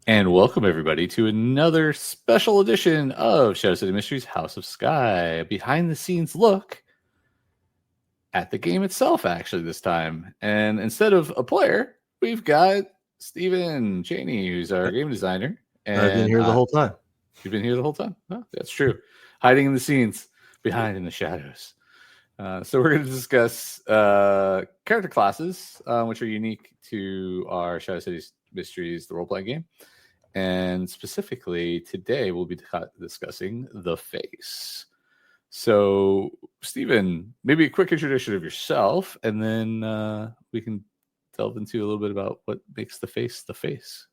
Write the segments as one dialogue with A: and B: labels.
A: And welcome everybody to another special edition of Shadow City Mysteries House of Skye, a behind the scenes look at the game itself, actually, this time. And instead of a player, we've got Stephen Cheney, who's our game designer.
B: I've been
A: And
B: here the whole time.
A: you've been here the whole time? Oh, that's true. Hiding in the scenes, behind in the shadows. So we're going to discuss character classes, which are unique to our Shadow City Mysteries, the role-playing game. And specifically today, we'll be discussing the face. So, Stephen, maybe a quick introduction of yourself, and then we can delve into a little bit about what makes the face the face.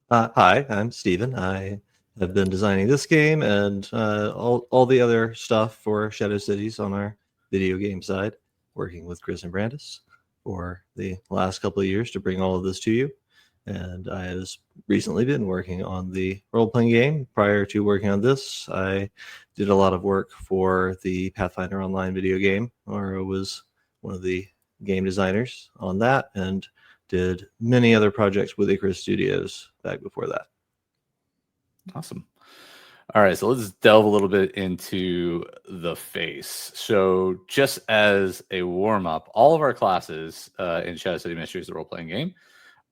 B: Hi, I'm Stephen. I have been designing this game and all the other stuff for Shadow Cities on our video game side, working with Chris and Brandis for the last couple of years to bring all of this to you. And I have recently been working on the role-playing game. Prior to working on this, I did a lot of work for the Pathfinder Online video game, or I was one of the game designers on that, and did many other projects with Icarus Studios back before that.
A: Awesome. All right, so let's delve a little bit into the face. So just as a warm-up, all of our classes in Shadow City Mysteries, the role-playing game,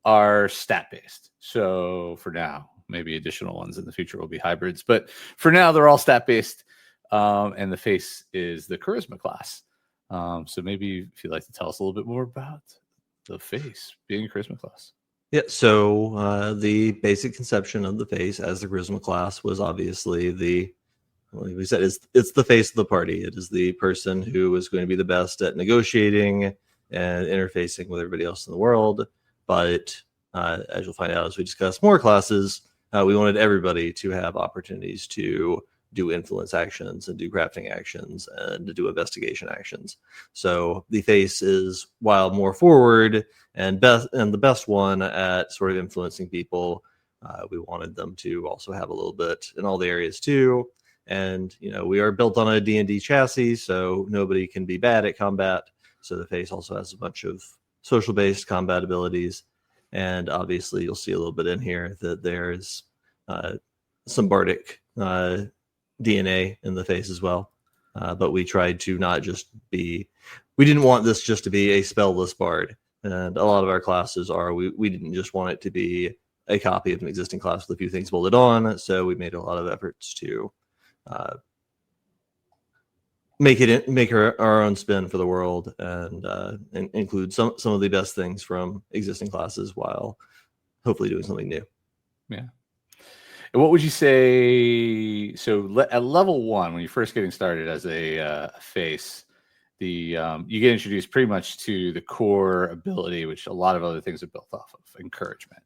A: are stat-based. So for now, maybe additional ones in the future will be hybrids. But for now, they're all stat-based. And the face is the charisma class. So maybe if you'd like to tell us a little bit more about the face being a charisma class.
B: Yeah, so the basic conception of the face as the charisma class was obviously like we said, it's the face of the party. It is the person who is going to be the best at negotiating and interfacing with everybody else in the world. But as you'll find out as we discuss more classes, we wanted everybody to have opportunities to do influence actions and do crafting actions and to do investigation actions. So the face is, while more forward and the best one at sort of influencing people, we wanted them to also have a little bit in all the areas too. And we are built on a D&D chassis, so nobody can be bad at combat. So the face also has a bunch of social-based combat abilities, and obviously you'll see a little bit in here that there's some bardic DNA in the face as well. But we tried to not just we didn't want this just to be a spell-less bard, and a lot of our classes are, we didn't just want it to be a copy of an existing class with a few things bolted on, so we made a lot of efforts to make our own spin for the world and include some of the best things from existing classes while hopefully doing something new.
A: Yeah. And what would you say? So at level 1, when you're first getting started as a face, you get introduced pretty much to the core ability, which a lot of other things are built off of, encouragement.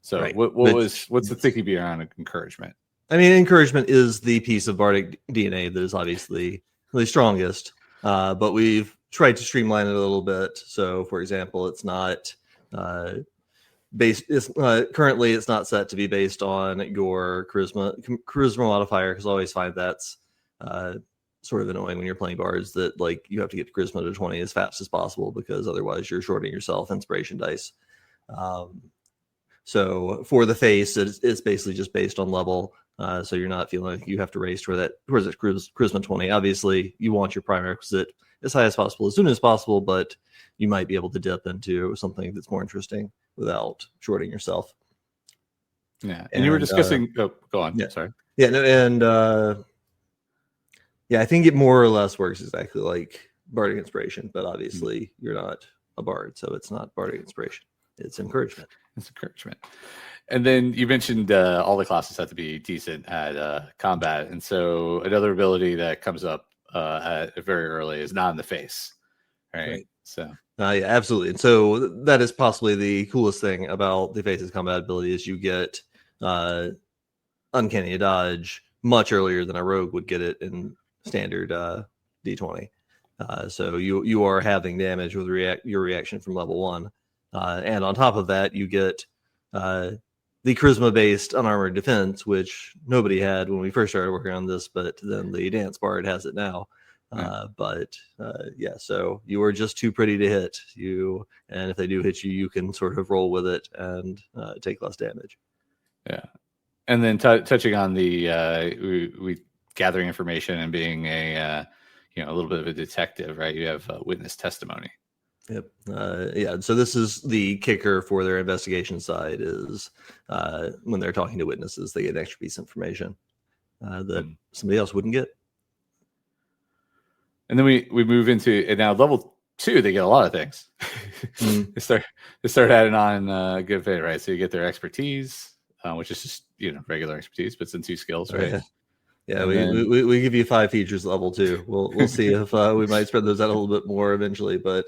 A: So right. What's the thinking behind encouragement?
B: I mean, encouragement is the piece of bardic DNA that is obviously the strongest, but we've tried to streamline it a little bit. So, for example, it's not currently it's not set to be based on your charisma modifier, because I always find that's sort of annoying when you're playing bards, that like you have to get to charisma to 20 as fast as possible, because otherwise you're shorting yourself inspiration dice. So for the face, it's basically just based on level. So you're not feeling like you have to race towards that charisma 20. Obviously, you want your prime requisite as high as possible, as soon as possible, but you might be able to dip into something that's more interesting without shorting yourself.
A: Yeah, and you were discussing. Go on.
B: Yeah,
A: sorry.
B: Yeah, no, and yeah, I think it more or less works exactly like bardic inspiration, but obviously you're not a bard, so it's not bardic inspiration. It's encouragement.
A: It's encouragement. And then you mentioned all the classes have to be decent at combat. And so another ability that comes up very early is not in the face. Right. So
B: yeah, absolutely. And so that is possibly the coolest thing about the face's combat ability, is you get uncanny dodge much earlier than a rogue would get it in standard D20. So you are having damage with your reaction from level 1. And on top of that, you get the charisma-based unarmored defense, which nobody had when we first started working on this, but then the dance bard has it now. Yeah, so you are just too pretty to hit you, and if they do hit you, you can sort of roll with it and take less damage.
A: Yeah. And then touching on the we gathering information and being a little bit of a detective, right? You have witness testimony.
B: Yep. Yeah. So this is the kicker for their investigation side is when they're talking to witnesses, they get an extra piece of information that somebody else wouldn't get.
A: And then we move into, and now level 2, they get a lot of things. They start adding on good fit, right? So you get their expertise, which is just regular expertise, but it's in 2 skills, right?
B: Yeah, we give you 5 features level 2. We'll see if we might spread those out a little bit more eventually, but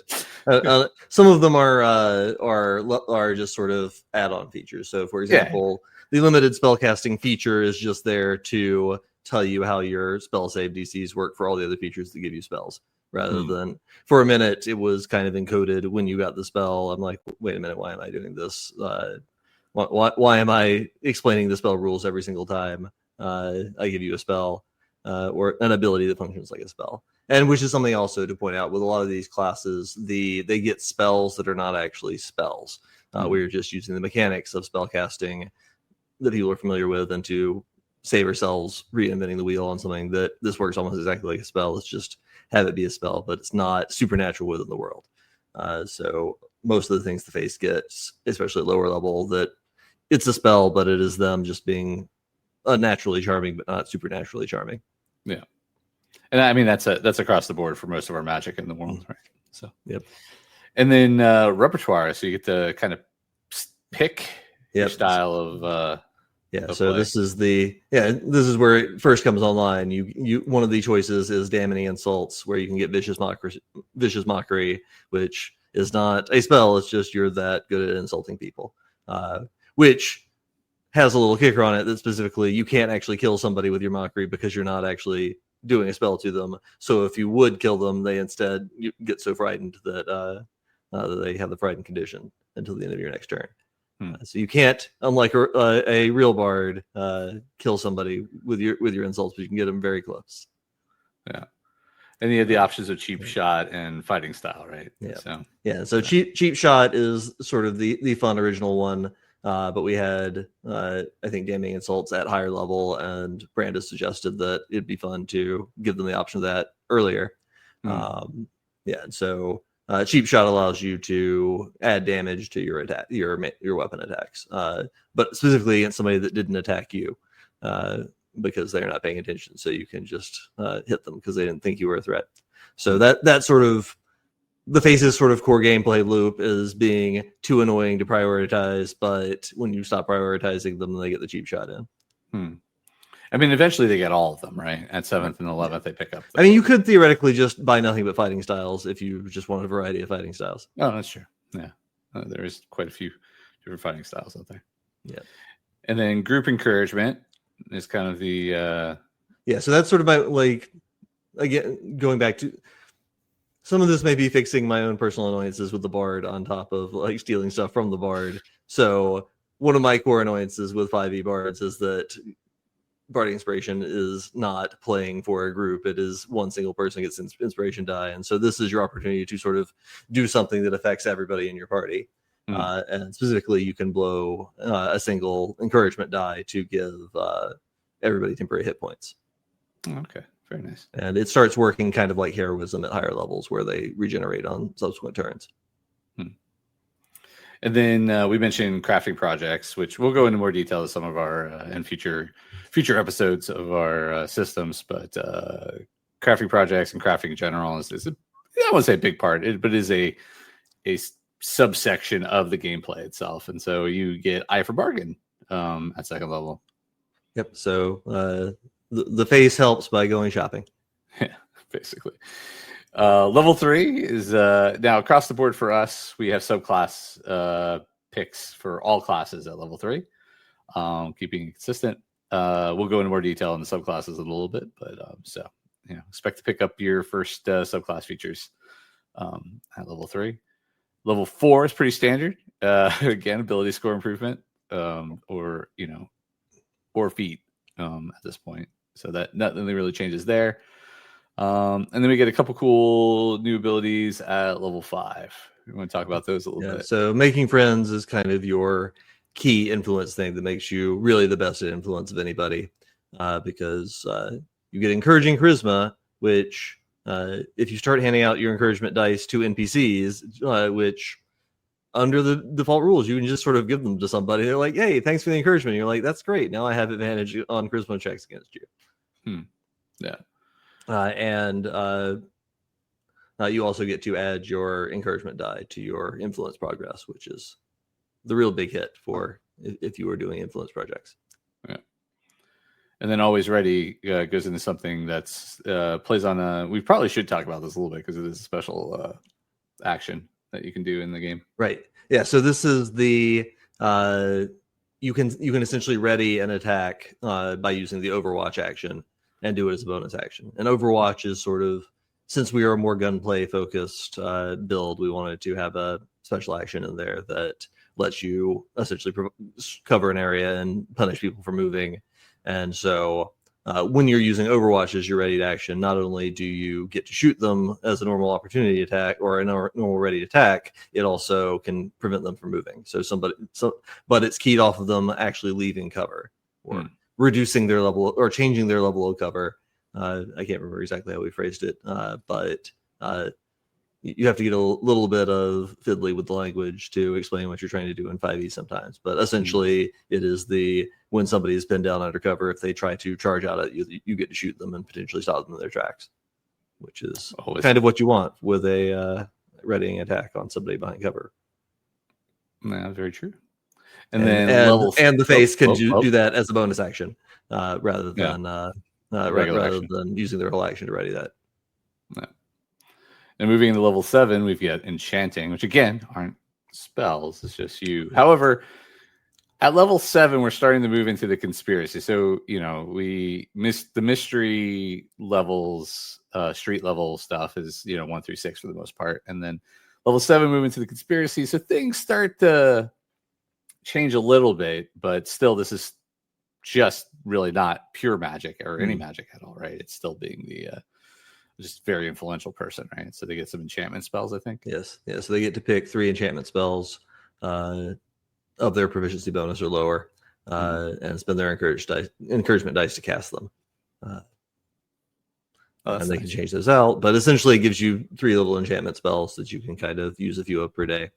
B: some of them are just sort of add-on features. So, for example, the limited spellcasting feature is just there to tell you how your spell save DCs work for all the other features that give you spells. Rather than, for a minute, it was kind of encoded when you got the spell. I'm like, wait a minute, why am I doing this? Why am I explaining the spell rules every single time I give you a spell or an ability that functions like a spell? And which is something also to point out with a lot of these classes, they get spells that are not actually spells. We're just using the mechanics of spell casting that people are familiar with, and to save ourselves reinventing the wheel on something that this works almost exactly like a spell. It's just have it be a spell, but it's not supernatural within the world. So most of the things the face gets, especially at lower level, that it's a spell, but it is them just being unnaturally charming, but not supernaturally charming.
A: Yeah. And I mean, that's across the board for most of our magic in the world, right? So,
B: yep.
A: And then repertoire. So you get to kind of pick your style of
B: so play. This is where it first comes online. You one of the choices is damning insults, where you can get vicious mockery, which is not a spell. It's just you're that good at insulting people, which has a little kicker on it that specifically you can't actually kill somebody with your mockery because you're not actually doing a spell to them. So if you would kill them, they instead get so frightened that they have the frightened condition until the end of your next turn. So you can't, unlike a real bard, kill somebody with your insults, but you can get them very close.
A: Yeah, and you have the options of cheap shot and fighting style, right?
B: Yeah. So cheap shot is sort of the fun original one, but we had I think damning insults at higher level, and Brandis suggested that it'd be fun to give them the option of that earlier. So. Cheap shot allows you to add damage to your attack, your weapon attacks, but specifically against somebody that didn't attack you, because they're not paying attention. So you can just hit them because they didn't think you were a threat. So that sort of the face's sort of core gameplay loop is being too annoying to prioritize, but when you stop prioritizing them, they get the cheap shot in.
A: I mean, eventually they get all of them, right? At 7th and 11th, they pick up.
B: I mean, you could theoretically just buy nothing but fighting styles if you just want a variety of fighting styles.
A: Oh, that's true. Yeah. There is quite a few different fighting styles out there.
B: Yeah.
A: And then group encouragement is kind of the...
B: So that's sort of my, again, going back to... Some of this may be fixing my own personal annoyances with the bard on top of, stealing stuff from the bard. So one of my core annoyances with 5e bards is that... Bardic Inspiration is not playing for a group. It is one single person gets inspiration die. And so this is your opportunity to sort of do something that affects everybody in your party. And specifically, you can blow a single encouragement die to give everybody temporary hit points.
A: Okay, very nice.
B: And it starts working kind of like heroism at higher levels where they regenerate on subsequent turns.
A: And then we mentioned crafting projects, which we'll go into more detail in some of our in future episodes of our systems. But crafting projects and crafting in general is I won't say a big part, but it is a subsection of the gameplay itself. And so you get eye for bargain at 2nd level.
B: Yep. So the face helps by going shopping.
A: Yeah, basically. Level 3 is now across the board for us. We have subclass picks for all classes at level 3, keeping it consistent. We'll go into more detail in the subclasses in a little bit, but expect to pick up your first subclass features at level 3. Level 4 is pretty standard. Again, ability score improvement, or feat at this point. So that nothing really changes there. And then we get a couple cool new abilities at level 5. We want to talk about those a little bit.
B: So making friends is kind of your key influence thing that makes you really the best at influence of anybody, because you get encouraging charisma, which if you start handing out your encouragement dice to NPCs, which under the default rules you can just sort of give them to somebody, they're like, hey, thanks for the encouragement. You're like, that's great, now I have advantage on charisma checks against you.
A: Yeah.
B: And you also get to add your encouragement die to your influence progress, which is the real big hit for if you were doing influence projects.
A: Yeah. And then always ready goes into something that's plays on a. We probably should talk about this a little bit because it is a special action that you can do in the game.
B: Right. Yeah. So this is the you can essentially ready an attack by using the Overwatch action and do it as a bonus action. And Overwatch is sort of, since we are a more gunplay focused build, we wanted to have a special action in there that lets you essentially cover an area and punish people for moving. And so when you're using Overwatch as your ready to action, not only do you get to shoot them as a normal opportunity attack or a normal ready attack, it also can prevent them from moving. But it's keyed off of them actually leaving cover or reducing their level or changing their level of cover. I can't remember exactly how we phrased it, but you have to get a little bit of fiddly with the language to explain what you're trying to do in 5e sometimes. But essentially, it is when somebody is pinned down under cover, if they try to charge out at you, you get to shoot them and potentially stop them in their tracks, which is kind of what you want with a readying attack on somebody behind cover.
A: Yeah, very true. And the
B: face can do that as a bonus action rather than using their whole action to ready that.
A: Yeah. And moving into level 7, we've got enchanting, which again aren't spells. It's just you. However, at level 7, we're starting to move into the conspiracy. So, we missed the mystery levels, street level stuff is, 1 through 6 for the most part. And then level 7, move into the conspiracy. So things start to change a little bit, but still, this is just really not pure magic or any magic at all, right? It's still being the just very influential person, right? So they get some enchantment spells, I think.
B: Yes. Yeah. So they get to pick 3 enchantment spells of their proficiency bonus or lower, and spend their encouragement dice to cast them. And they can change those out, but essentially it gives you 3 little enchantment spells that you can kind of use a few of per day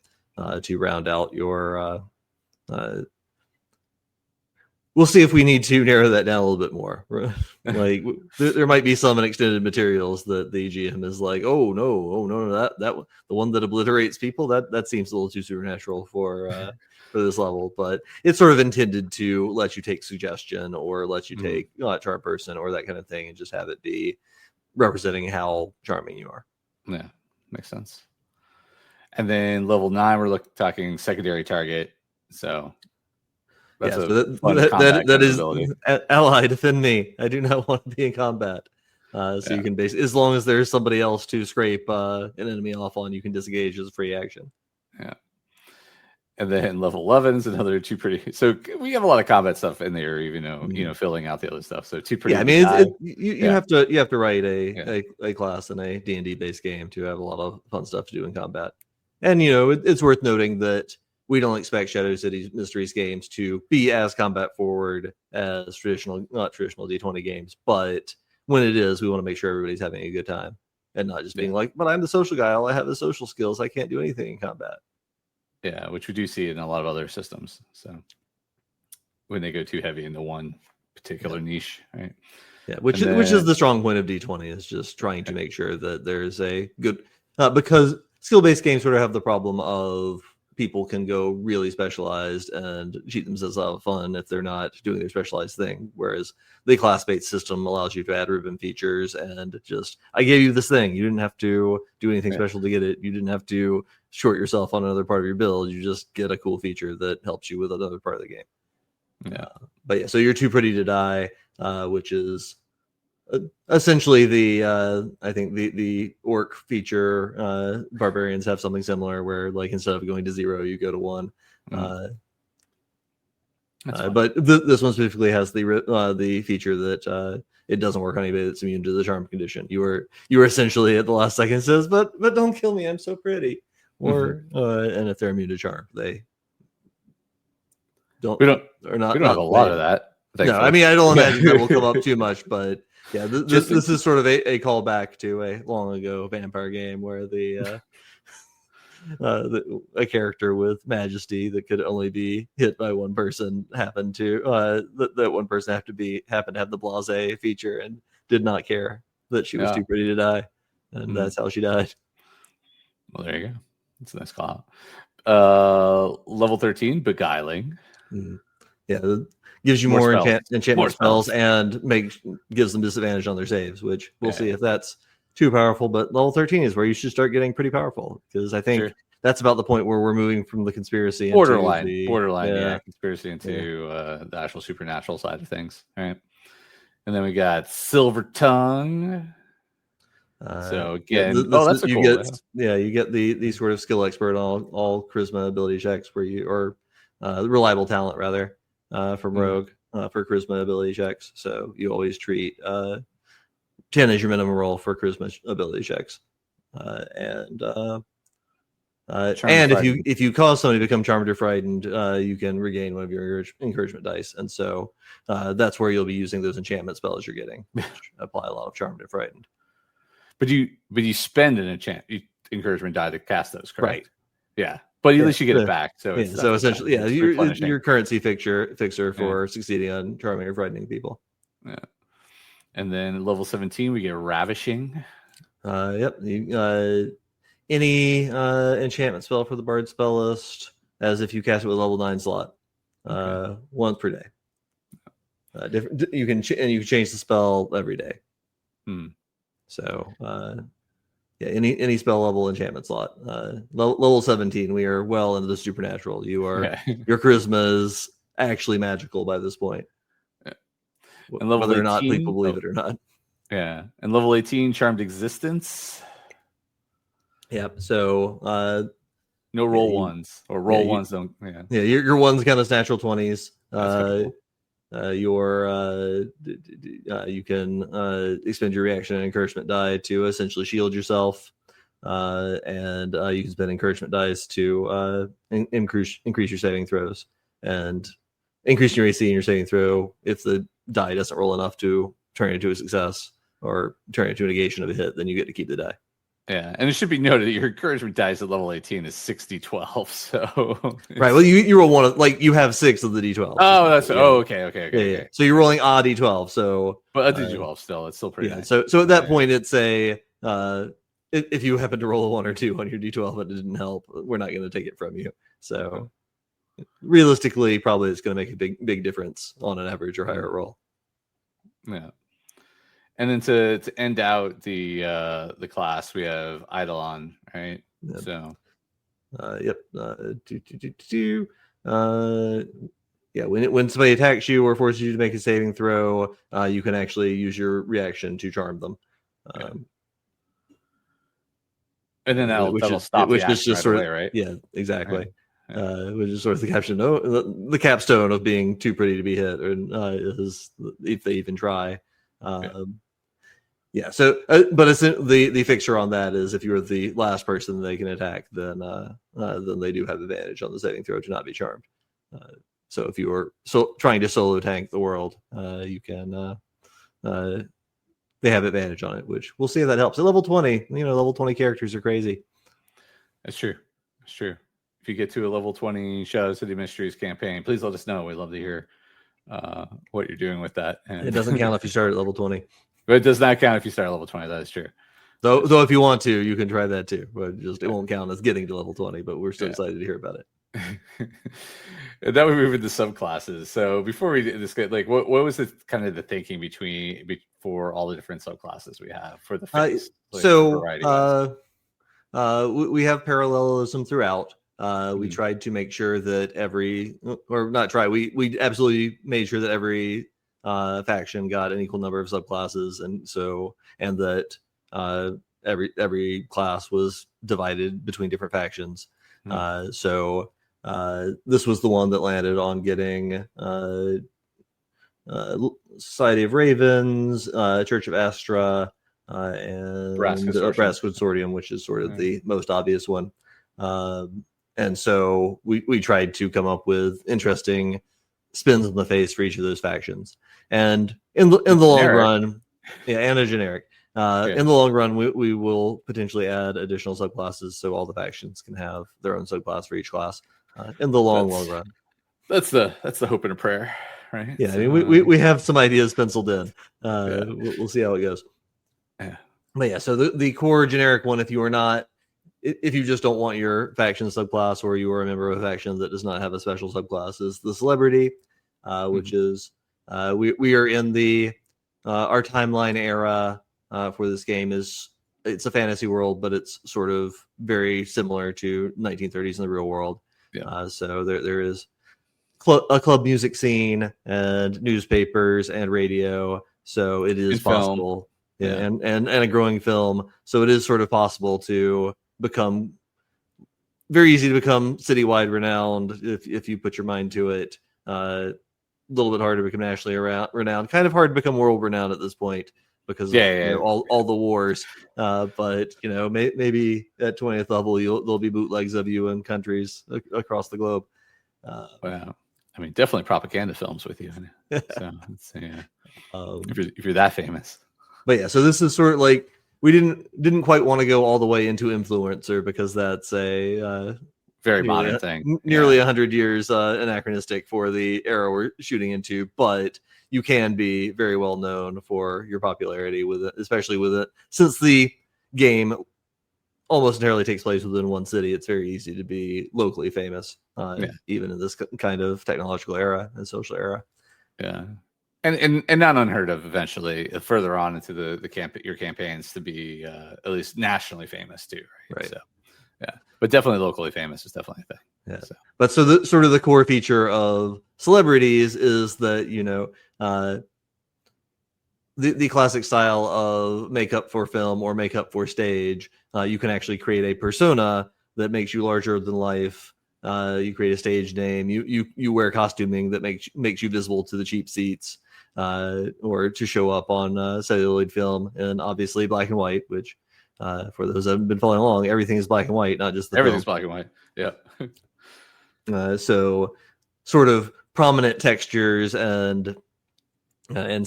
B: to round out your. We'll see if we need to narrow that down a little bit more. Like there might be some in extended materials that the GM is like, oh no, that the one that obliterates people, that seems a little too supernatural for this level. But it's sort of intended to let you take suggestion or let you take charm person or that kind of thing, and just have it be representing how charming you are.
A: Yeah, makes sense. And then level 9, we're talking secondary target. So. That's
B: that is ally, defend me. I do not want to be in combat. You can as long as there's somebody else to scrape an enemy off on, you can disengage as a free action.
A: Yeah. And then level 11 is another 2 pretty. So we have a lot of combat stuff in there, even though filling out the other stuff. So 2 pretty.
B: Yeah, I mean, you have to write a class in a D&D based game to have a lot of fun stuff to do in combat. And it's worth noting that we don't expect Shadow City Mysteries games to be as combat forward as not traditional D20 games. But when it is, we want to make sure everybody's having a good time and not just being like, but I'm the social guy. All I have is social skills. I can't do anything in combat.
A: Yeah, which we do see in a lot of other systems. So when they go too heavy into one particular niche, right?
B: Yeah, which is the strong point of D20 is just trying to make sure that there's a good because skill-based games sort of have the problem of people can go really specialized and cheat themselves out of fun if they're not doing their specialized thing. Whereas the class-based system allows you to add ribbon features and just, I gave you this thing. You didn't have to do anything special to get it. You didn't have to short yourself on another part of your build. You just get a cool feature that helps you with another part of the game.
A: Yeah.
B: But yeah, so you're too pretty to die, which is essentially I think the orc feature. Barbarians have something similar where like instead of going to 0 you go to 1. But this one specifically has the feature that it doesn't work on anybody that's immune to the charm condition. You were essentially at the last second says but don't kill me, I'm so pretty, or and if they're immune to charm don't
A: We don't
B: not
A: have a lot of that.
B: No, I mean, I don't imagine that will come up too much, but yeah, this is sort of a callback to a long ago vampire game where a character with majesty that could only be hit by one person happened to that one person happened to have the blase feature and did not care that she was too pretty to die, and that's how she died.
A: Well, there you go. That's a nice call. Level 13, beguiling.
B: Yeah, gives you more enchantment spells and gives them disadvantage on their saves, which we'll see if that's too powerful. But level 13 is where you should start getting pretty powerful, because I think that's about the point where we're moving from the conspiracy
A: borderline,
B: into
A: conspiracy into the actual supernatural side of things. All right, and then we got Silver Tongue. So again, that's a cool.
B: You get the sort of skill expert on all charisma ability checks or reliable talent rather from Rogue for charisma ability checks. So you always treat 10 as your minimum roll for charisma ability checks, and if you cause somebody to become charmed or frightened, you can regain one of your encouragement dice, and so that's where you'll be using those enchantment spells you're getting, which apply a lot of charmed and frightened.
A: But you spend an encouragement die to cast those, correct? Right. Yeah. But at least you get it back. So
B: essentially, your currency fixer for succeeding on charming or frightening people.
A: Yeah. And then level 17, we get ravishing.
B: Yep. Any enchantment spell for the bard spell list, as if you cast it with level 9 slot, once per day. You can change the spell every day. So any spell level enchantment slot. Level 17, we are well into the supernatural. Your charisma is actually magical by this point.
A: And level
B: whether
A: 18,
B: or not people believe it or not.
A: Yeah. And level 18, charmed existence.
B: Yep. So
A: no roll ones or roll ones don't.
B: Yeah. Your ones kind of natural 20s.
A: Cool.
B: You can expend your reaction and encouragement die to essentially shield yourself, and you can spend encouragement dice to increase your saving throws, and increase your AC in your saving throw if the die doesn't roll enough to turn it into a success or turn it into a negation of a hit, then you get to keep the die.
A: Yeah, and it should be noted that your encouragement dice at level 18 is 60-12. So
B: right, well, you roll one of, like, you have 6 of the d12.
A: Oh, that's okay.
B: Yeah. So you're rolling a d12. So,
A: but a d12 still, it's still pretty. Nice.
B: So at that point, it's if you happen to roll a 1 or 2 on your d12 and it didn't help, we're not going to take it from you. So realistically, probably it's going to make a big difference on an average or higher roll.
A: Yeah. And then to end out the class, we have Eidolon, right? Yep. So,
B: when somebody attacks you or forces you to make a saving throw, you can actually use your reaction to charm them.
A: And then that'll stop the action right away, right?
B: Yeah, exactly. Right. Which is sort of the caption. The capstone of being too pretty to be hit, is if they even try. Yeah. So, but it's the fixture on that is if you're the last person they can attack, then they do have advantage on the saving throw to not be charmed. So if you are trying to solo tank the world, you can. They have advantage on it, which we'll see if that helps. At level 20, level 20 characters are crazy.
A: That's true. That's true. If you get to a level 20 Shadow City Mysteries campaign, please let us know. We'd love to hear what you're doing with that. And
B: it doesn't count if you start at level 20.
A: But it does not count if you start at level 20. That is true.
B: Though if you want to, you can try that too. But it won't count as getting to level 20. But we're still excited to hear about it.
A: And then we move into subclasses. So before we discuss, like, what was the kind of the thinking for all the different subclasses we have for the face?
B: We have parallelism throughout. We tried to make sure that we absolutely made sure that every faction got an equal number of subclasses, and that every class was divided between different factions. So this was the one that landed on getting Society of Ravens, Church of Astra, and Brass Consortium, which is sort of the most obvious one. And so we tried to come up with interesting spins on the face for each of those factions. And in the long run, and a generic. In the long run, we will potentially add additional subclasses so all the factions can have their own subclass for each class. In the long run,
A: that's the hope and a prayer, right?
B: Yeah, so, I mean, we have some ideas penciled in. We'll see how it goes.
A: Yeah,
B: but yeah, so the core generic one, if you just don't want your faction subclass, or you are a member of a faction that does not have a special subclass, is the celebrity, which is we are in the our timeline era for this game it's a fantasy world, but it's sort of very similar to 1930s in the real world. Yeah. So there is a club music scene and newspapers and radio, so it is possible. Film. And a growing film, so it is sort of possible to become very easy to become citywide renowned if you put your mind to it. A little bit hard to become nationally renowned, kind of hard to become world renowned at this point because of all the wars. But maybe at 20th level there'll be bootlegs of you in countries across the globe.
A: Wow. I mean, definitely propaganda films with you. So if you're that famous.
B: But yeah, so this is sort of like we didn't quite want to go all the way into influencer because that's a
A: very modern thing,
B: nearly 100 years anachronistic for the era we're shooting into. But you can be very well known for your popularity with it, especially with it. Since the game almost entirely takes place within one city, it's very easy to be locally famous, even in this kind of technological era and social era.
A: Yeah. And not unheard of eventually further on into your campaigns to be at least nationally famous too, right? So yeah, but definitely locally famous is definitely a thing.
B: Yeah. So. But so the sort of the core feature of celebrities is that the classic style of makeup for film or makeup for stage, you can actually create a persona that makes you larger than life. You create a stage name. You wear costuming that makes you visible to the cheap seats. Or to show up on celluloid film, and obviously black and white, which for those that have been following along, everything is black and white, not just the
A: everything's
B: film.
A: Black and white. Yeah.
B: So sort of prominent textures and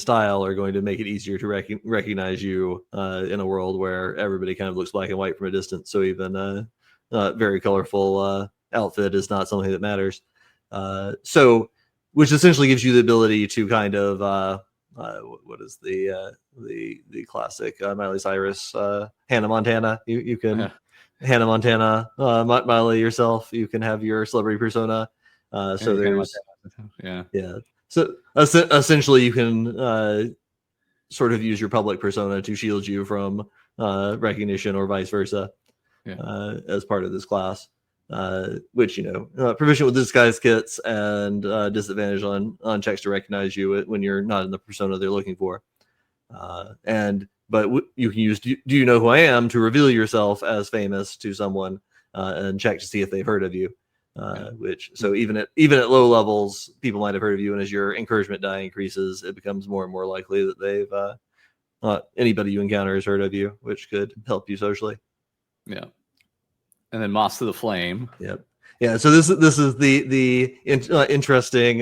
B: style are going to make it easier to recognize you in a world where everybody kind of looks black and white from a distance. So even very colorful outfit is not something that matters. Which essentially gives you the ability to kind of what is the classic Miley Cyrus Hannah Montana. You can Hannah Montana Miley yourself. You can have your celebrity persona. So there's So essentially, you can sort of use your public persona to shield you from recognition or vice versa as part of this class. Which proficient with disguise kits and disadvantage on checks to recognize you when you're not in the persona they're looking for. But you can use do you know who I am to reveal yourself as famous to someone and check to see if they've heard of you. So even at low levels, people might have heard of you, and as your encouragement die increases, it becomes more and more likely that they've anybody you encounter has heard of you, which could help you socially.
A: Yeah. And then Moss to the Flame.
B: Yep. Yeah. So this is the interesting,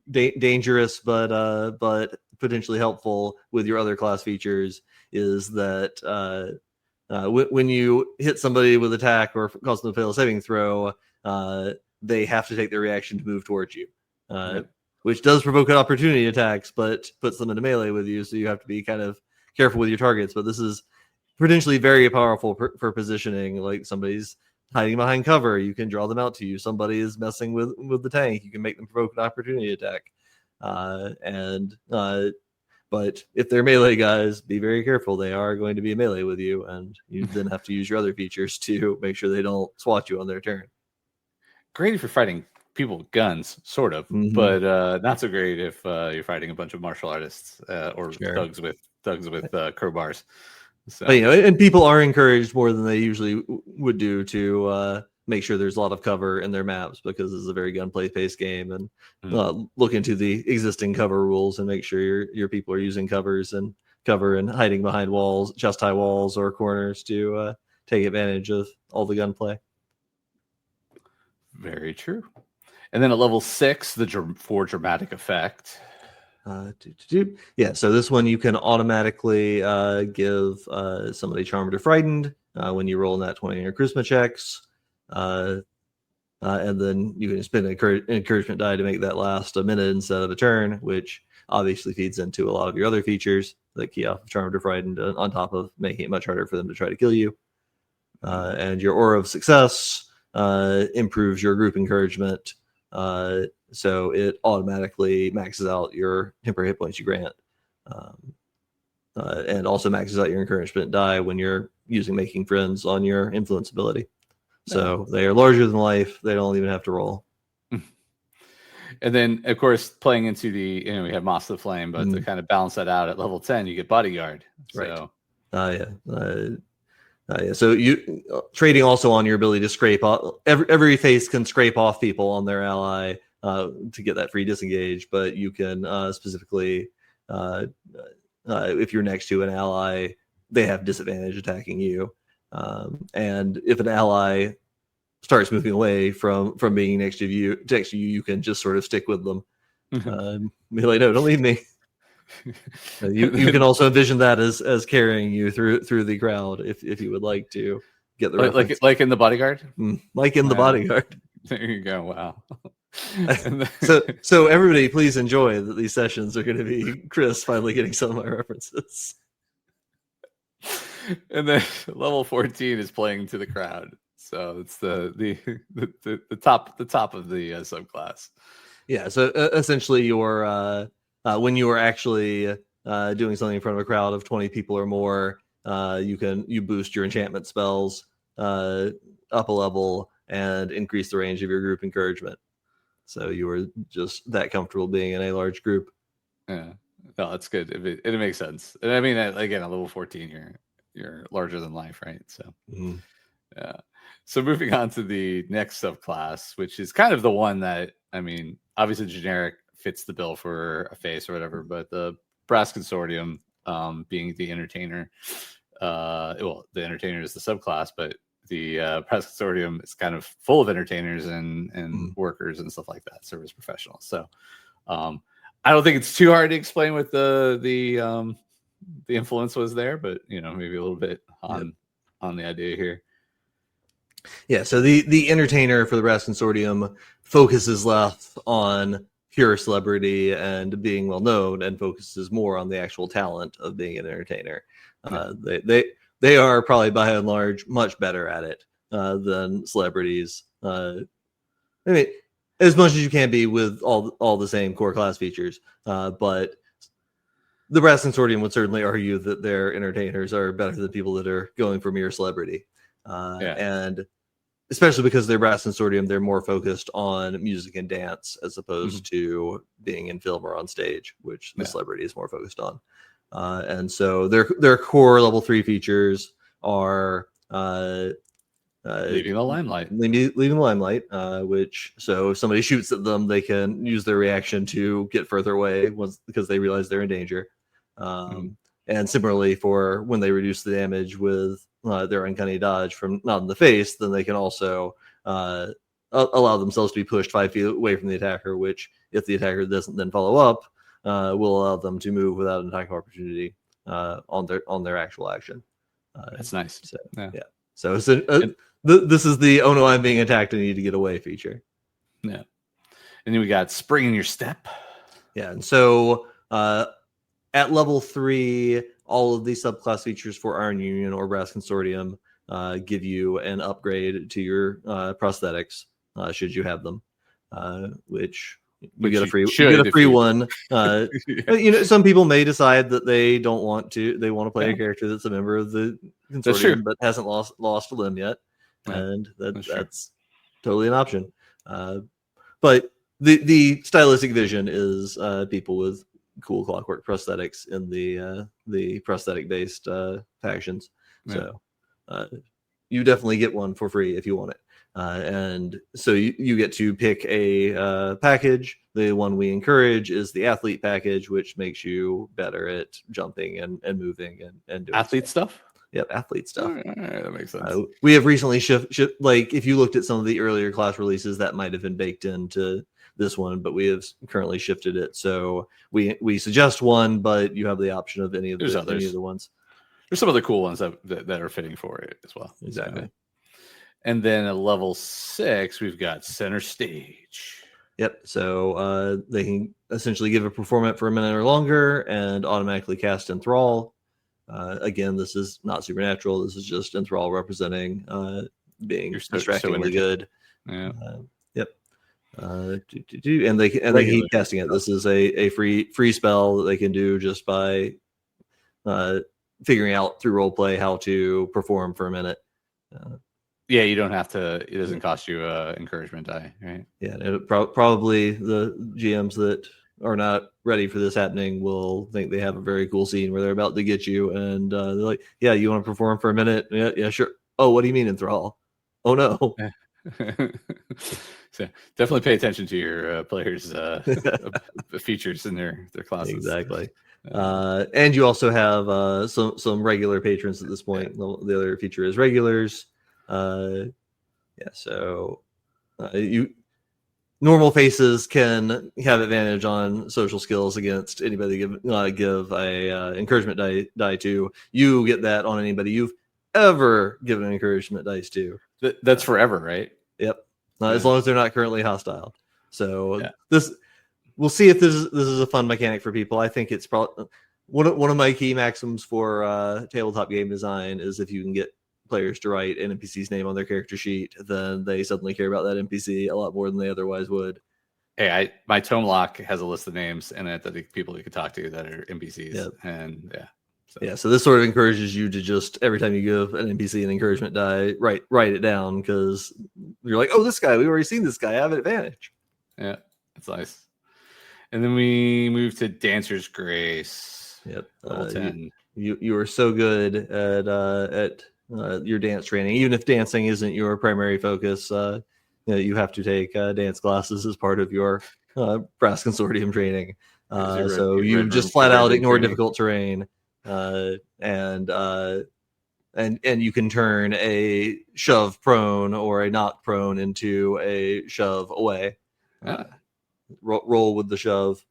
B: dangerous, but potentially helpful with your other class features is that when you hit somebody with attack or cause them to fail a saving throw, they have to take their reaction to move towards you, which does provoke opportunity attacks, but puts them into melee with you. So you have to be kind of careful with your targets. But this is potentially very powerful for positioning. Like somebody's hiding behind cover, you can draw them out to you. Somebody is messing with the tank, you can make them provoke an opportunity attack. But if they're melee guys, be very careful. They are going to be melee with you, and you then have to use your other features to make sure they don't swat you on their turn.
A: Great if you're fighting people with guns, sort of, but not so great if you're fighting a bunch of martial artists or thugs with crowbars. So.
B: But, and people are encouraged more than they usually would do to make sure there's a lot of cover in their maps, because this is a very gunplay-based game, and look into the existing cover rules and make sure your people are using cover and hiding behind walls, chest-high walls or corners to take advantage of all the gunplay.
A: Very true. And then at level 6, for dramatic effect.
B: Yeah, so this one you can automatically give somebody Charmed or Frightened when you roll in that 20 in your charisma checks. And then you can spend an encouragement die to make that last a minute instead of a turn, which obviously feeds into a lot of your other features that key off of Charmed or Frightened, on top of making it much harder for them to try to kill you. And your Aura of Success improves your group encouragement. So it automatically maxes out your temporary hit points you grant. And also maxes out your encouragement die when you're using Making Friends on your influence ability. So they are larger than life. They don't even have to roll.
A: And then, of course, playing into we have Moss of the Flame, but to kind of balance that out at level 10, you get Bodyguard. So.
B: Right. So you trading also on your ability to scrape off. Every face can scrape off people on their ally to get that free disengage, but you can specifically, if you're next to an ally, they have disadvantage attacking you. And if an ally starts moving away from being next to you, you can just sort of stick with them. Be like, no, don't leave me. You can also envision that as carrying you through the crowd if you would like to get the
A: like in the Bodyguard.
B: Like in the Bodyguard.
A: There you go. Wow.
B: So everybody, please enjoy that these sessions are going to be Chris finally getting some of my references.
A: And then level 14 is playing to the crowd. So it's the top of the subclass.
B: Yeah. So essentially, your when you are actually doing something in front of a crowd of 20 people or more, you boost your enchantment spells up a level and increase the range of your group encouragement. So you are just that comfortable being in a large group.
A: Yeah. No, that's good. It makes sense. And I mean, again, at level 14, you're larger than life, right? So, yeah. So moving on to the next subclass, which is kind of the one that, I mean, obviously generic fits the bill for a face or whatever, but the Brass Consortium being the entertainer, the entertainer is the subclass, but the Brass Consortium is kind of full of entertainers and workers and stuff like that, service professionals. So I don't think it's too hard to explain what the influence was there, but maybe a little bit on the idea here.
B: Yeah, so the entertainer for the Brass Consortium focuses less on pure celebrity and being well known, and focuses more on the actual talent of being an entertainer. They are probably by and large much better at it than celebrities. I mean, as much as you can be with all the same core class features, but the Brass Consortium would certainly argue that their entertainers are better than people that are going for mere celebrity. And especially because they're Brass Consortium, they're more focused on music and dance as opposed to being in film or on stage, which the celebrity is more focused on. And so their core level 3 features are
A: leaving the limelight.
B: Leaving the limelight, which so if somebody shoots at them, they can use their reaction to get further away because they realize they're in danger. And similarly, for when they reduce the damage with their uncanny dodge from not in the face, then they can also allow themselves to be pushed 5 feet away from the attacker, which, if the attacker doesn't then follow up, will allow them to move without an attack opportunity on their actual action.
A: That's nice.
B: So, So this is the, oh no, I'm being attacked, I need to get away feature.
A: Yeah. And then we got Spring in Your Step.
B: Yeah. And so at level 3, all of the subclass features for Iron Union or Brass Consortium give you an upgrade to your prosthetics, should you have them, which you get a free one. Some people may decide that they don't want to. They want to play a character that's a member of the consortium but hasn't lost a limb yet, and that's totally an option. But the stylistic vision is people with cool clockwork prosthetics in the prosthetic based factions. So you definitely get one for free if you want it. And so you get to pick a package. The one we encourage is the athlete package, which makes you better at jumping and moving and doing
A: athlete stuff.
B: Yep, athlete stuff.
A: All right, that makes sense.
B: We have recently like if you looked at some of the earlier class releases, that might have been baked into this one, but we have currently shifted it. So we suggest one, but you have the option of any of the ones.
A: There's some other cool ones that are fitting for it as well.
B: Exactly.
A: So, and then at level 6, we've got center stage.
B: Yep. So they can essentially give a performance for a minute or longer and automatically cast Enthrall. Again, this is not supernatural. This is just Enthrall representing being distractingly good.
A: Yeah.
B: Yep. And they keep casting it. This is a free spell that they can do just by figuring out through role play how to perform for a minute.
A: Yeah, you don't have to. It doesn't cost you encouragement die, right?
B: Yeah, probably the GMs that are not ready for this happening will think they have a very cool scene where they're about to get you, and they're like, "Yeah, you want to perform for a minute? Yeah, sure. Oh, what do you mean Enthrall? Oh no."
A: So definitely pay attention to your players' features in their classes.
B: Exactly. And you also have some regular patrons at this point. Yeah. The other feature is regulars. So normal faces can have advantage on social skills against anybody give a encouragement die to. You get that on anybody you've ever given encouragement dice to.
A: That's forever, right?
B: Yep. As long as they're not currently hostile. So this, we'll see if this is a fun mechanic for people. I think it's probably one of my key maxims for tabletop game design is if you can get players to write an NPC's name on their character sheet, then they suddenly care about that NPC a lot more than they otherwise would.
A: Hey, my tome lock has a list of names and I think people you could talk to that are NPCs. Yep. And
B: so this sort of encourages you to just every time you give an NPC an encouragement die, write it down, because you're like, oh, this guy, we've already seen this guy, I have an advantage.
A: Yeah, that's nice. And then we move to Dancer's Grace.
B: Yep.
A: Level 10.
B: You are so good at your dance training, even if dancing isn't your primary focus. You have to take dance classes as part of your brass consortium training. So you just flat out ignore difficult terrain, and you can turn a shove prone or a knock prone into a shove away. Roll with the shove,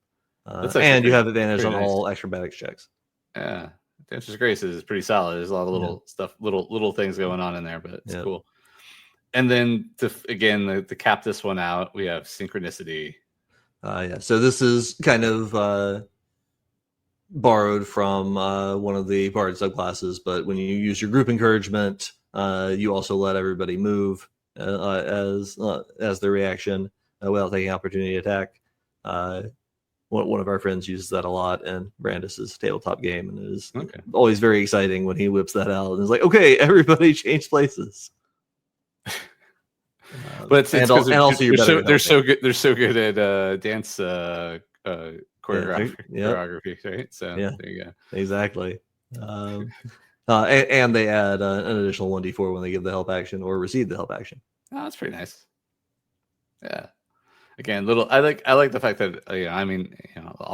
B: and you have advantage on all acrobatics checks.
A: Yeah. Dancer's Grace is pretty solid. There's a lot of little stuff, little things going on in there, but it's cool. And then to cap this one out, we have Synchronicity.
B: So this is kind of borrowed from one of the Bard subclasses, but when you use your group encouragement, you also let everybody move as their reaction without taking opportunity attack. One of our friends uses that a lot in Brandis's tabletop game, and it is always very exciting when he whips that out and is like, "Okay, everybody change places."
A: But they're so good. They're so good at dance choreography, right? So there you go.
B: Exactly. And they add an additional 1d4 when they give the help action or receive the help action.
A: Oh, that's pretty nice. Yeah. Again, I like the fact that a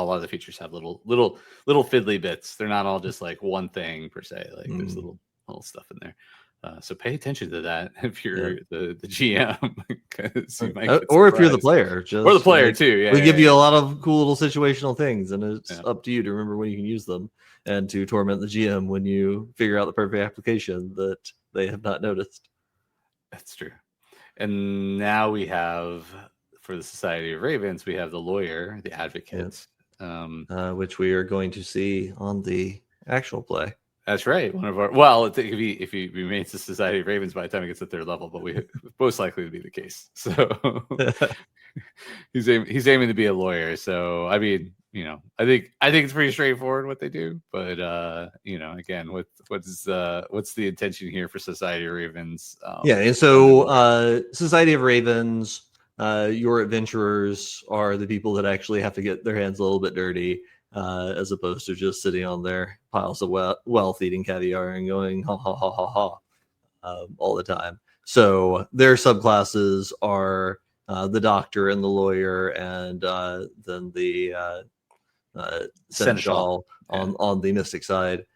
A: lot of the features have little fiddly bits. They're not all just like one thing per se. Like there's little stuff in there. So pay attention to that if you're the GM,
B: or if you're the player,
A: or the player too. Yeah,
B: we give you a lot of cool little situational things, and it's up to you to remember when you can use them and to torment the GM when you figure out the perfect application that they have not noticed.
A: That's true. And now we have, for the Society of Ravens, we have the lawyer, the advocate,
B: which we are going to see on the actual play.
A: That's right. One of our if he remains the Society of Ravens by the time he gets to 3rd level, but we most likely to be the case. So he's aiming to be a lawyer. So I mean, I think it's pretty straightforward what they do. But again, what's the intention here for Society of Ravens?
B: And so Society of Ravens, your adventurers are the people that actually have to get their hands a little bit dirty, as opposed to just sitting on their piles of wealth, eating caviar and going ha ha ha ha ha all the time. So their subclasses are the doctor and the lawyer, and then the seneschal on the mystic side,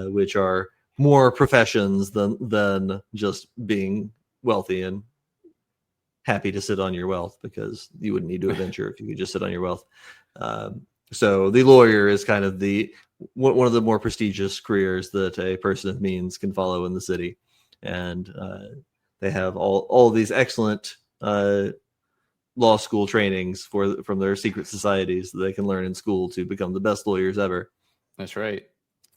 B: which are more professions than just being wealthy and happy to sit on your wealth, because you wouldn't need to adventure if you could just sit on your wealth. So the lawyer is kind of one of the more prestigious careers that a person of means can follow in the city, and they have all these excellent law school trainings from their secret societies that they can learn in school to become the best lawyers ever.
A: That's right.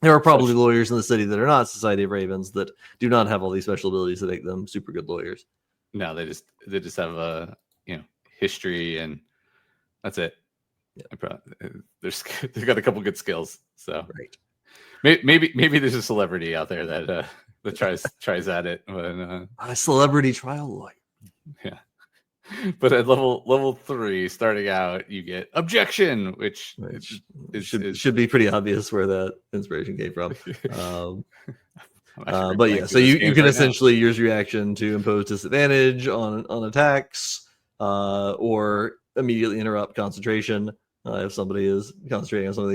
B: There are probably lawyers in the city that are not Society of Ravens that do not have all these special abilities that make them super good lawyers.
A: No, they just have a history, and that's it. Yeah. They've got a couple good skills. So
B: right.
A: Maybe there's a celebrity out there that tries at it. But,
B: a celebrity trial lawyer.
A: Yeah. But at level 3, starting out, you get objection, which
B: should be pretty obvious where that inspiration came from. But yeah, so you can essentially use reaction to impose disadvantage on attacks, or immediately interrupt concentration if somebody is concentrating on something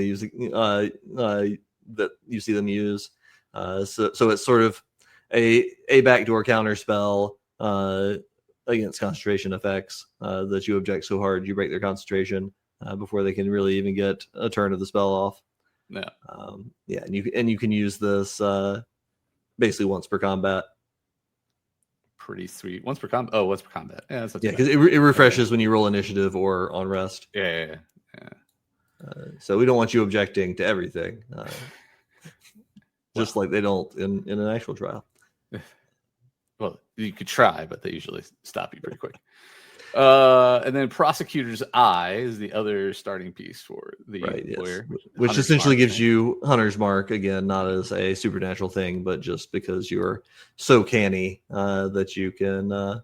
B: that you see them use. So it's sort of a backdoor counter spell against concentration effects that you object so hard you break their concentration before they can really even get a turn of the spell off.
A: Yeah.
B: And you can use this basically once per combat.
A: Pretty sweet. Once per combat. Oh, once per combat. Yeah,
B: because it refreshes when you roll initiative or on rest.
A: Yeah.
B: So we don't want you objecting to everything, just like they don't in an actual trial.
A: Well, you could try, but they usually stop you pretty quick. And then Prosecutor's Eye is the other starting piece for the lawyer.
B: Which essentially gives you Hunter's Mark, again, not as a supernatural thing, but just because you're so canny that you can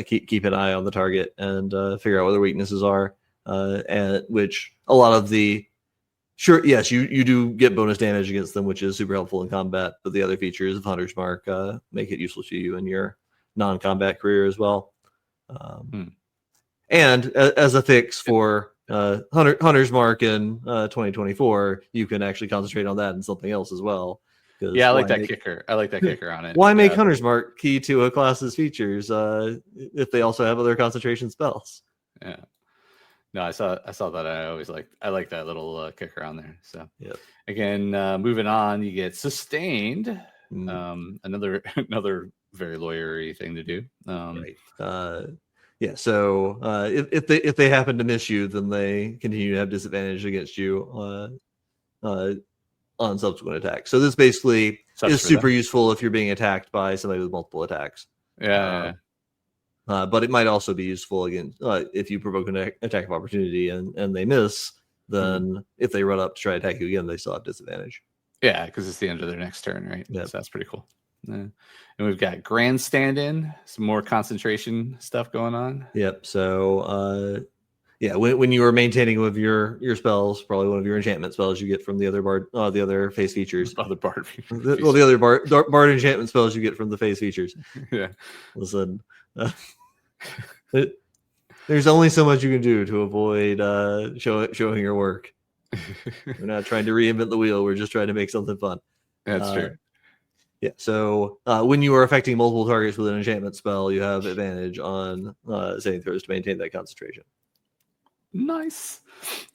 B: keep an eye on the target and figure out what their weaknesses are. And which a lot of yes, you do get bonus damage against them, which is super helpful in combat, but the other features of Hunter's Mark make it useful to you in your non-combat career as well. And as a fix for Hunter's Mark in 2024, you can actually concentrate on that and something else as well.
A: Yeah, I like that kicker. I like that kicker on it.
B: Why make Hunter's Mark key to a class's features if they also have other concentration spells?
A: Yeah. No, I saw that. I like that little kicker on there. So again, moving on, you get Sustained. Another very lawyery thing to do.
B: So if they happen to miss you, then they continue to have disadvantage against you on subsequent attacks. So this basically is super useful if you're being attacked by somebody with multiple attacks. But it might also be useful again if you provoke an attack of opportunity and they miss. Then if they run up to try to attack you again, they still have disadvantage.
A: Yeah, because it's the end of their next turn, right? So that's pretty cool. And we've got Grandstand in, some more concentration stuff going on.
B: Yep. So when you are maintaining one of your spells, probably one of your enchantment spells you get from the other bard, the other phase features.
A: Other bard features.
B: The other bard enchantment spells you get from the phase features.
A: Yeah.
B: Listen, there's only so much you can do to avoid showing your work. We're not trying to reinvent the wheel. We're just trying to make something fun.
A: That's true.
B: Yeah. So when you are affecting multiple targets with an enchantment spell, you have advantage on saving throws to maintain that concentration.
A: Nice.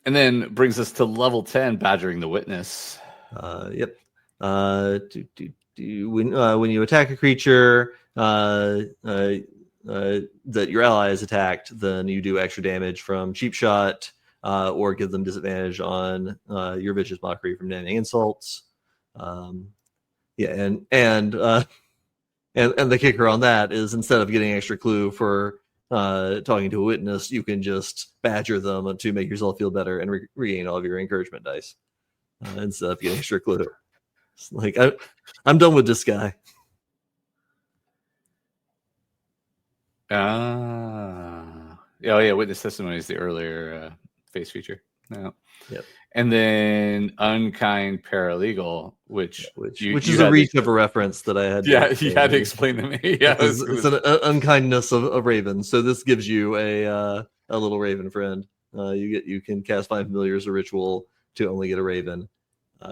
A: And then brings us to level 10, Badgering the Witness.
B: Yep. When you attack a creature that your ally has attacked, then you do extra damage from Cheap Shot, or give them disadvantage on your Vicious Mockery from naming insults. And the kicker on that is, instead of getting extra clue for talking to a witness, you can just badger them to make yourself feel better and regain all of your encouragement dice instead of getting extra clue. It's like, I'm done with this guy.
A: Witness testimony is the earlier face feature. No.
B: Yep.
A: And then Unkind Paralegal, which
B: is a reach of a reference that I had.
A: Yeah, you had to explain to me. Yeah,
B: it's an unkindness of ravens. So this gives you a little raven friend. You can cast Find Familiar as a ritual to only get a raven,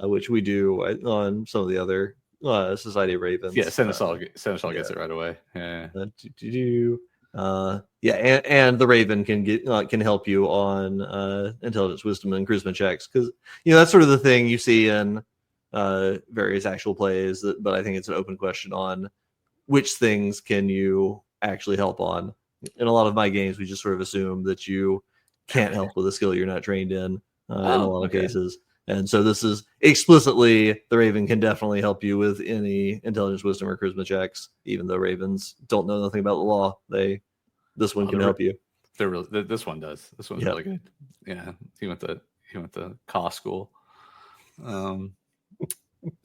B: which we do on some of the other Society of Ravens.
A: Yeah, Seneschal gets it right away. Yeah.
B: And the Raven can help you on intelligence, wisdom, and charisma checks, because that's sort of the thing you see in various actual plays. But I think it's an open question on which things can you actually help on. In a lot of my games, we just sort of assume that you can't help with a skill you're not trained in a lot of cases. And so this is explicitly, the Raven can definitely help you with any intelligence, wisdom, or charisma checks, even though Ravens don't know nothing about the law. This one can help you.
A: This one does. This one's really good. Yeah, he went to Caw school.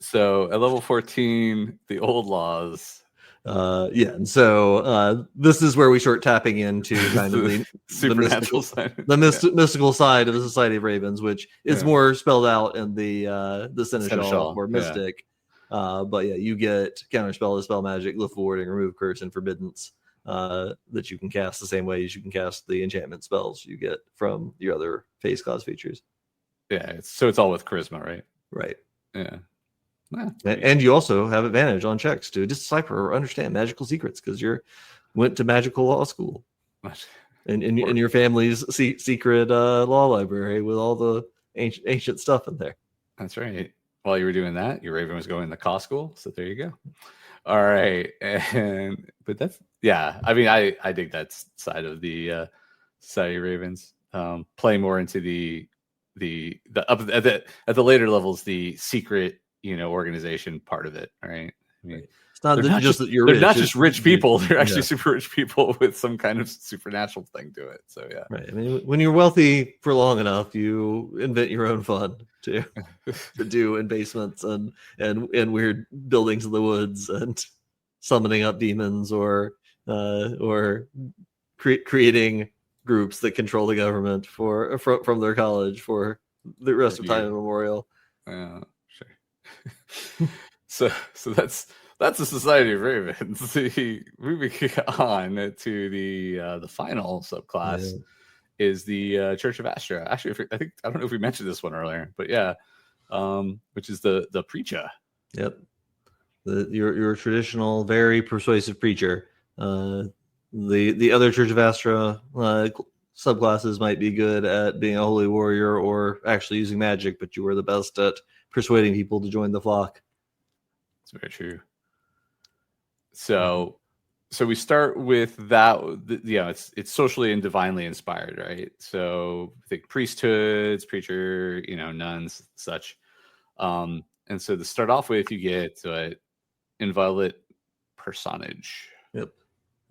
A: So at level 14, the old laws.
B: And so this is where we start tapping into kind of the
A: supernatural side,
B: mystical side of the Society of Ravens, which is more spelled out in the Seneschal or Mystic. But you get counterspell, dispel magic, lift warding, remove curse, and forbiddance that you can cast the same way as you can cast the enchantment spells you get from your other face class features.
A: Yeah, it's all with charisma, right?
B: Right.
A: Yeah.
B: And you also have advantage on checks to decipher or understand magical secrets because you went to magical law school, and in your family's secret law library with all the ancient stuff in there.
A: That's right. While you were doing that, your Raven was going to Caw school, so there you go. All right, but that's I mean, I dig that side of the Society of Ravens. Play more into the up at the later levels, the secret organization part of it, right? I mean,
B: it's not just that you're
A: they're not just rich people; they're actually super rich people with some kind of supernatural thing to it. So
B: right. I mean, when you're wealthy for long enough, you invent your own fun to do in basements and weird buildings in the woods and summoning up demons or creating groups that control the government from their college for the rest of time immemorial.
A: Yeah. So that's the Society of Ravens. Moving on to the final subclass is the Church of Astra. Actually, I don't know if we mentioned this one earlier, but which is the preacher.
B: Yep, your traditional, very persuasive preacher. The other Church of Astra subclasses might be good at being a holy warrior or actually using magic, but you are the best at persuading people to join the flock.
A: That's very true. So we start with that. It's socially and divinely inspired, right? So I think priesthoods, preacher, nuns, such. And so to start off with, you get inviolate personage.
B: Yep,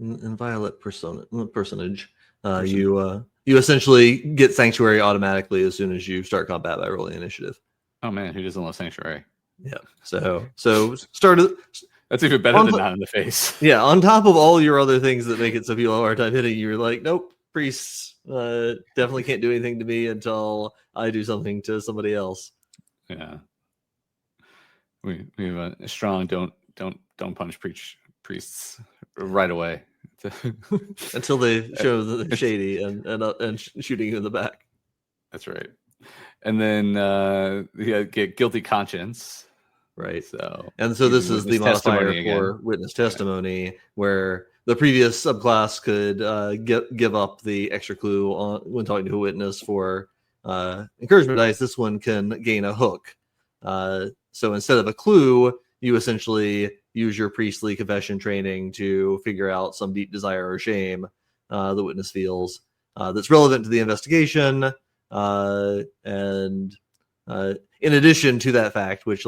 B: inviolate personage. You essentially get sanctuary automatically as soon as you start combat by rolling initiative.
A: Oh man, who doesn't love sanctuary?
B: Yeah. So started.
A: That's even better than not in the face.
B: Yeah. On top of all your other things that make it so people have a hard time hitting, you're like, nope, priests definitely can't do anything to me until I do something to somebody else.
A: Yeah. We have a strong don't punch priests right away
B: until they show that they're shady and shooting you in the back.
A: That's right. And then get guilty conscience.
B: Right.
A: So
B: this is the modifier for witness testimony, where the previous subclass could give up the extra clue when talking to a witness for encouragement dice. This one can gain a hook. So instead of a clue, you essentially use your priestly confession training to figure out some deep desire or shame the witness feels that's relevant to the investigation. And in addition to that fact, which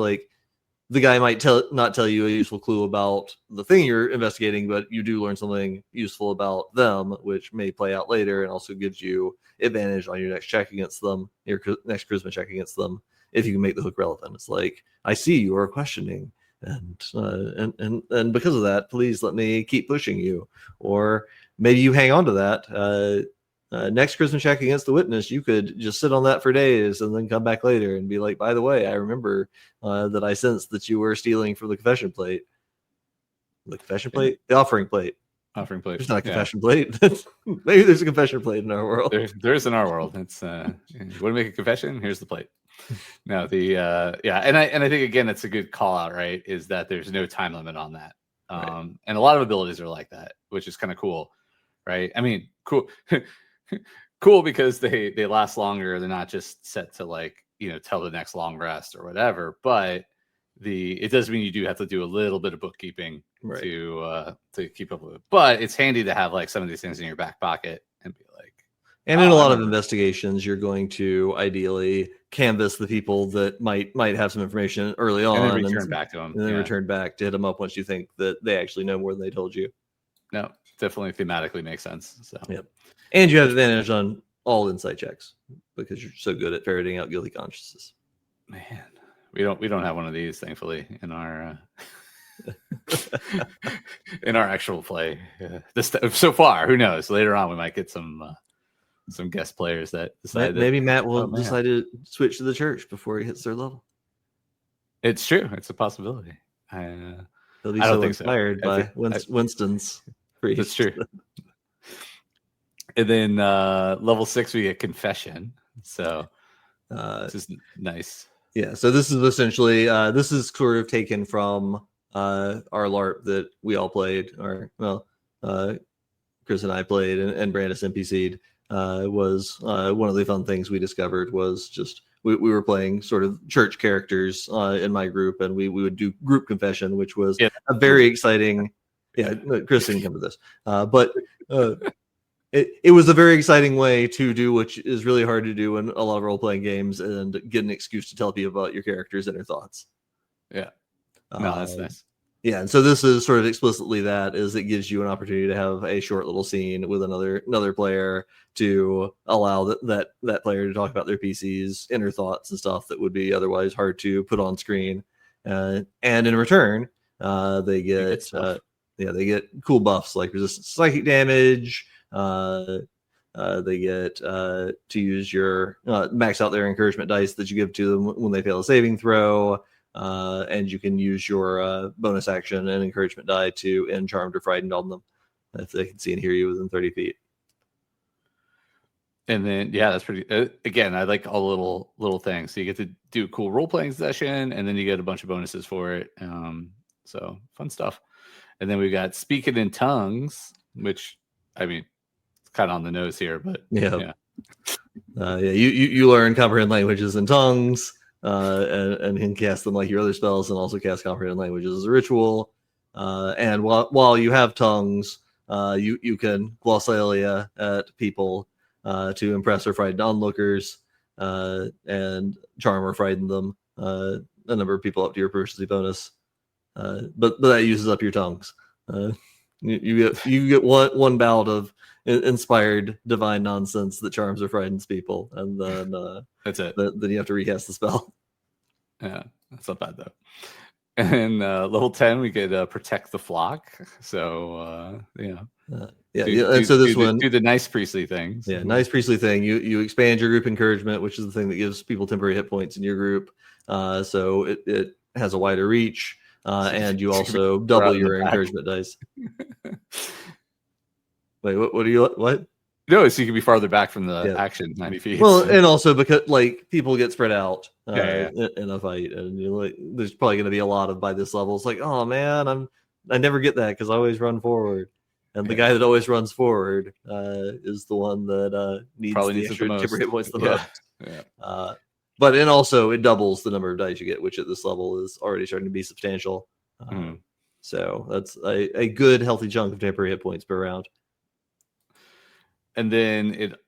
B: the guy might not tell you a useful clue about the thing you're investigating, but you do learn something useful about them, which may play out later and also gives you advantage on your next check against them, your next charisma check against them, if you can make the hook relevant. It's like, I see you are questioning, and because of that, please let me keep pushing you. Or maybe you hang on to that. Next charisma check against the witness, you could just sit on that for days and then come back later and be like, by the way, I remember that I sensed that you were stealing from the confession plate. The confession plate? The offering plate.
A: Offering plate.
B: There's not a confession plate. Maybe there's a confession plate in our world.
A: There is in our world. It's you want to make a confession? Here's the plate. No, the and I think again it's a good call out, right? Is that there's no time limit on that.
B: Right.
A: And a lot of abilities are like that, which is kind of cool, right? I mean, cool. Cool because they last longer. They're not just set to like, till the next long rest or whatever, but it does mean you do have to do a little bit of bookkeeping
B: Right.
A: to keep up with it. But it's handy to have like some of these things in your back pocket and be like,
B: and in a lot of investigations, you're going to ideally canvas the people that might have some information early on,
A: and then return back to them,
B: and then return back to hit them up once you think that they actually know more than they told you.
A: No, definitely thematically makes sense. So
B: yep, and you have advantage on all insight checks because you're so good at ferreting out guilty consciences.
A: Man, we don't have one of these, thankfully, in our in our actual play. So far, who knows? Later on, we might get some guest players that decide.
B: Maybe Matt will decide to switch to the church before he hits their level.
A: It's true. It's a possibility.
B: He'll be so inspired by Winston's priest.
A: That's true. And then level 6, we get confession. So this is nice.
B: Yeah. So this is essentially this is sort of taken from our LARP that we all played, Chris and I played, and Brandis NPC'd. Was one of the fun things we discovered was just we were playing sort of church characters in my group, and we would do group confession, which was a very exciting. Yeah, Chris didn't come to this, but it was a very exciting way to do, which is really hard to do in a lot of role-playing games, and get an excuse to tell people about your character's inner thoughts.
A: Yeah, no, that's nice.
B: Yeah, and so this is sort of explicitly that is it gives you an opportunity to have a short little scene with another player to allow that player to talk about their PC's inner thoughts and stuff that would be otherwise hard to put on screen. And in return, they get cool buffs like resistance to psychic damage. They get to use your max out their encouragement dice that you give to them when they fail a saving throw. And you can use your bonus action and encouragement die to end charmed or frightened on them if they can see and hear you within 30 feet.
A: And then, that's pretty. Again, I like all the little things. So you get to do a cool role playing session, and then you get a bunch of bonuses for it. So fun stuff. And then we got speaking in tongues, which I mean, it's kind of on the nose here, but
B: you learn comprehend languages and tongues. And can cast them like your other spells, and also cast comprehend languages as a ritual. And while you have tongues, you can glossolalia at people to impress or frighten onlookers, and charm or frighten them. A number of people up to your proficiency bonus, but that uses up your tongues. You get one bout of inspired divine nonsense that charms or frightens people, and then
A: that's it.
B: Then you have to recast the spell.
A: Yeah, that's not bad though. And level 10, we get protect the flock. So
B: and so this one
A: do the nice priestly things.
B: Yeah, nice priestly thing. You expand your group encouragement, which is the thing that gives people temporary hit points in your group. So it has a wider reach, and you also double your encouragement dice. Wait, what?
A: No, so you can be farther back from the action, 90 feet.
B: Well, and also because like people get spread out in a fight, and there's probably going to be a lot of by this level. It's like, oh man, I never get that because I always run forward, and the guy that always runs forward is the one that needs the extra temporary hit points the most. Yeah. But and also it doubles the number of dice you get, which at this level is already starting to be substantial. So that's a good healthy chunk of temporary hit points per round.
A: And then it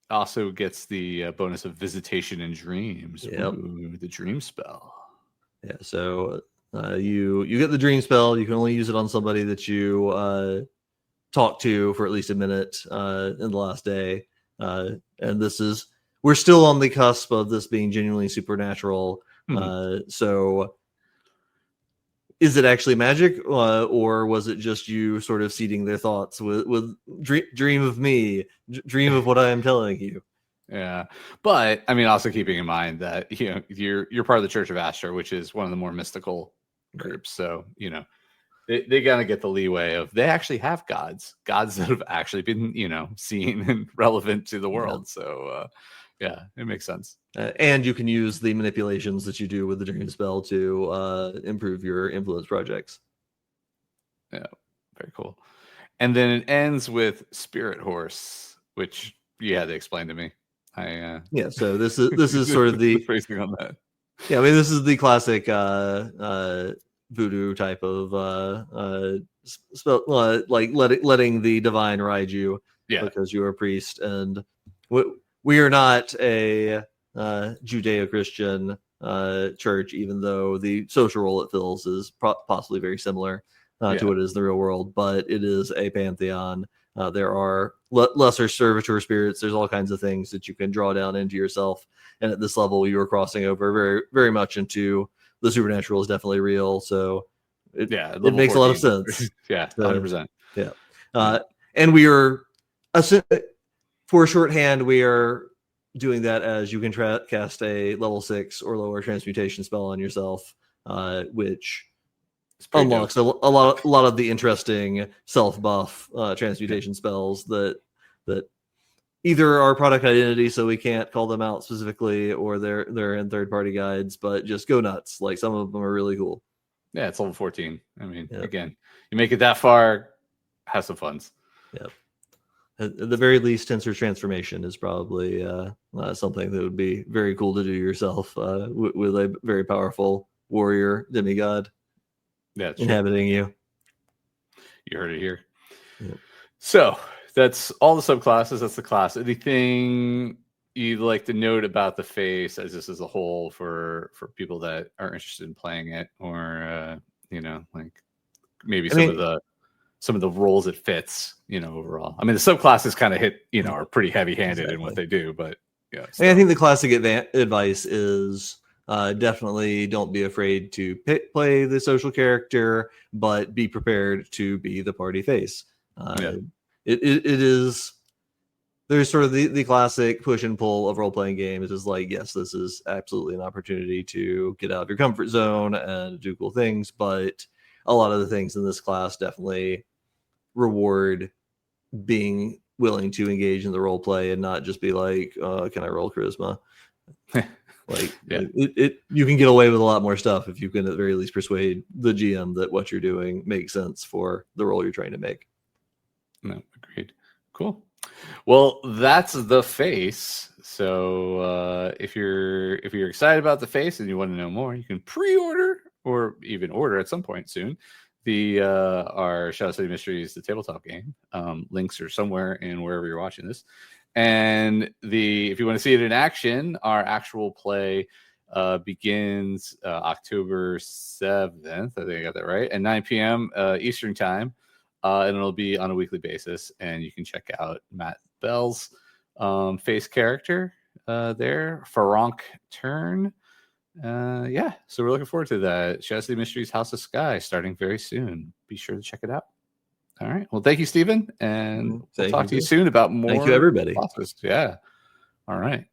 A: also gets the bonus of visitation in dreams.
B: Yep.
A: Ooh, the dream spell.
B: Yeah, so you get the dream spell. You can only use it on somebody that you talk to for at least a minute in the last day. And we're still on the cusp of this being genuinely supernatural. So is it actually magic, or was it just you sort of seeding their thoughts with dream of me, dream of what I am telling you?
A: Yeah, but I mean, also keeping in mind that you're part of the Church of Astra, which is one of the more mystical groups. So they gotta get the leeway of they actually have gods that have actually been, seen and relevant to the world.
B: Yeah.
A: So yeah, it makes sense.
B: And you can use the manipulations that you do with the dream spell to improve your influence projects.
A: Yeah, very cool. And then it ends with Spirit Horse, which you had to explain to me.
B: Yeah, so this is sort of the
A: phrasing on that.
B: Yeah, I mean, this is the classic voodoo type of spell, like letting the divine ride you, because you are a priest, and we are not a Judeo-Christian church, even though the social role it fills is possibly very similar to what it is in the real world, but it is a pantheon. There are lesser servitor spirits. There's all kinds of things that you can draw down into yourself. And at this level, you are crossing over very, very much into the supernatural is definitely real. So it makes 14. A lot of sense.
A: Yeah, 100%.
B: Yeah. And we are, for shorthand, we are doing that as you can cast a level 6 or lower transmutation spell on yourself, which unlocks a lot of the interesting self-buff transmutation spells that either are product identity, so we can't call them out specifically, or they're in third-party guides, but just go nuts. Like, some of them are really cool.
A: Yeah, it's level 14. I mean, again, you make it that far, have some funs.
B: Yep. At the very least, tensor transformation is probably something that would be very cool to do yourself with a very powerful warrior demigod inhabiting you.
A: You heard it here. Yep. So that's all the subclasses. That's the class. Anything you'd like to note about the face as this as a whole for people that are interested in playing it, or like maybe some of the roles it fits, overall? I mean, the subclasses kind of hit, are pretty heavy-handed in what they do, but yeah.
B: I think the classic advice is definitely don't be afraid to play the social character, but be prepared to be the party face. It is, there's sort of the classic push and pull of role-playing games. Is like, yes, this is absolutely an opportunity to get out of your comfort zone and do cool things, but a lot of the things in this class definitely reward being willing to engage in the role play and not just be like, can I roll charisma? You can get away with a lot more stuff if you can at the very least persuade the GM that what you're doing makes sense for the role you're trying to make.
A: No, agreed. Cool. Well, that's the face. So if you're excited about the face and you want to know more, you can pre-order or even order at some point soon our Shadow City Mysteries, the tabletop game. Links are somewhere in wherever you're watching this. And if you want to see it in action, our actual play begins October 7th. I think I got that right, at 9 p.m. Eastern time. And it'll be on a weekly basis. And you can check out Matt Bell's face character there, Farank Turn. So we're looking forward to that. Shadow City Mysteries House of Skye starting very soon. Be sure to check it out. All right. Well, thank you, Stephen. And we'll talk to you soon about more.
B: Thank you, everybody.
A: Classes. Yeah. All right.